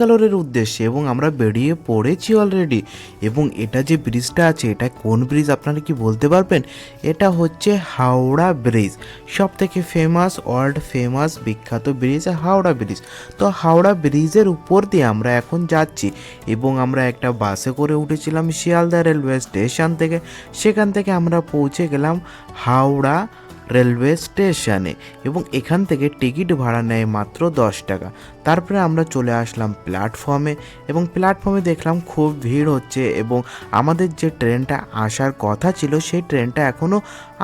ব্যাঙ্গালোরের উদ্দেশ্যে এবং আমরা বেরিয়ে পড়েছি অলরেডি। এবং এটা যে ব্রিজটা আছে, এটা কোন ব্রিজ আপনারা কি বলতে পারবেন? এটা হচ্ছে হাওড়া ব্রিজ। সব থেকে ফেমাস, ওয়ার্ল্ড ফেমাস বিখ্যাত ব্রিজ হাওড়া ব্রিজ। তো হাওড়া ব্রিজের উপর দিয়ে আমরা এখন যাচ্ছি এবং আমরা একটা বাসে করে উঠেছিলাম শিয়ালদা রেলওয়ে স্টেশন থেকে। সেখান থেকে আমরা পৌঁছে গেলাম হাওড়া রেলওয়ে স্টেশনে এবং এখান থেকে টিকিট ভাড়া নেয় মাত্র 10 টাকা। তারপরে আমরা চলে আসলাম প্ল্যাটফর্মে এবং প্ল্যাটফর্মে দেখলাম খুব ভিড় হচ্ছে এবং আমাদের যে ট্রেনটা আসার কথা ছিল সেই ট্রেনটা এখনও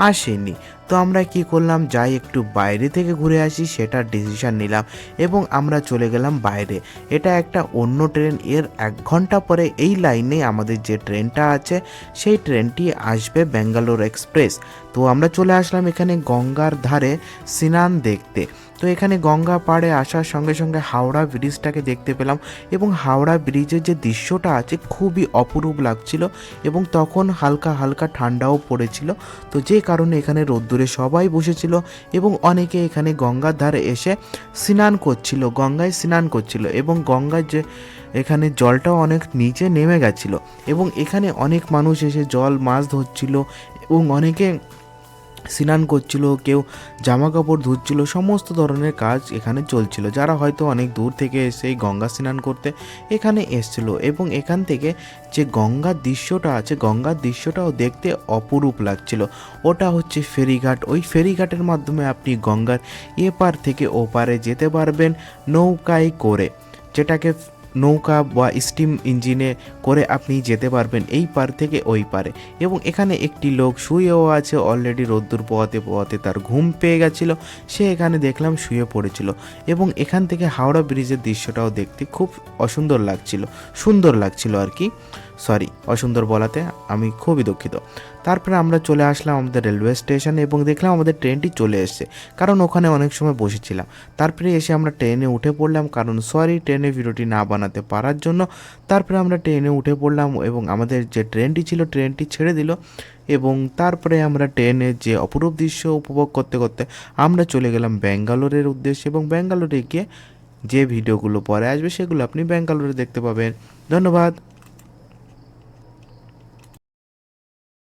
আসেনি। তো আমরা কি করলাম, যাই একটু বাইরে থেকে ঘুরে আসি, সেটা ডিসিশন নিলাম এবং আমরা চলে গেলাম বাইরে। এটা একটা অন্য ট্রেন, এর 1 ঘন্টা পরে এই লাইনে আমাদের যে ট্রেনটা আছে সেই ট্রেনটি আসবে, ব্যাঙ্গালোর এক্সপ্রেস। তো আমরা চলে আসলাম এখানে গঙ্গার ধারে স্নান দেখতে। তো এখানে গঙ্গা পাড়ে আসার সঙ্গে সঙ্গে হাওড়া ব্রিজটাকে দেখতে পেলাম এবং হাওড়া ব্রিজের যে দৃশ্যটা আছে খুবই অপরূপ লাগছিল এবং তখন হালকা হালকা ঠান্ডাও পড়েছিল। তো যে কারণে এখানে রোদ্দুরে সবাই বসেছিল এবং অনেকে এখানে গঙ্গার ধারে এসে স্নান করছিল, গঙ্গায় স্নান করছিল এবং গঙ্গার যে এখানে জলটাও অনেক নিচে নেমে গেছিল এবং এখানে অনেক মানুষ এসে মাছ ধরছিল এবং অনেকে স্নান করছিল, কেউ জামা কাপড় ধুচ্ছিল, সমস্ত ধরনের কাজ এখানে চলছিল। যারা হয়তো অনেক দূর থেকে এসে এই গঙ্গা স্নান করতে এখানে এসছিল এবং এখান থেকে যে গঙ্গার দৃশ্যটা আছে, গঙ্গার দৃশ্যটাও দেখতে অপরূপ লাগছিল। ওটা হচ্ছে ফেরিঘাট। ওই ফেরিঘাটের মাধ্যমে আপনি গঙ্গার এপার থেকে ওপারে যেতে পারবেন নৌকায় করে, যেটাকে নৌকা বা স্টিম ইঞ্জিনে করে আপনি যেতে পারবেন এই পার থেকে ওই পারে। এবং এখানে একটি লোক শুয়েও আছে, অলরেডি রোদ্দুর পোয়াতে পোয়াতে তার ঘুম পেয়ে গেছিল, সে এখানে দেখলাম শুয়ে পড়েছিল। এবং এখান থেকে হাওড়া ব্রিজের দৃশ্যটাও দেখতে খুব সুন্দর লাগছিল আর কি। সরি, অসুন্দর বলাতে আমি খুবই দুঃখিত। তারপরে আমরা চলে আসলাম আমাদের রেলওয়ে স্টেশনে এবং দেখলাম আমাদের ট্রেনটি চলে এসেছে, কারণ ওখানে অনেক সময় বসেছিলাম। তারপরে এসে আমরা ট্রেনে উঠে পড়লাম, কারণ ট্রেনে ভিডিওটি না বানাতে পারার জন্য। তারপরে আমরা ট্রেনে উঠে পড়লাম এবং আমাদের যে ট্রেনটি ছিল ট্রেনটি ছেড়ে দিল এবং তারপরে আমরা ট্রেনের যে অপরূপ দৃশ্য উপভোগ করতে করতে আমরা চলে গেলাম ব্যাঙ্গালোরের উদ্দেশ্যে এবং ব্যাঙ্গালোরে গিয়ে যে ভিডিওগুলো পরে আসবে সেগুলো আপনি ব্যাঙ্গালোরে দেখতে পাবেন। ধন্যবাদ।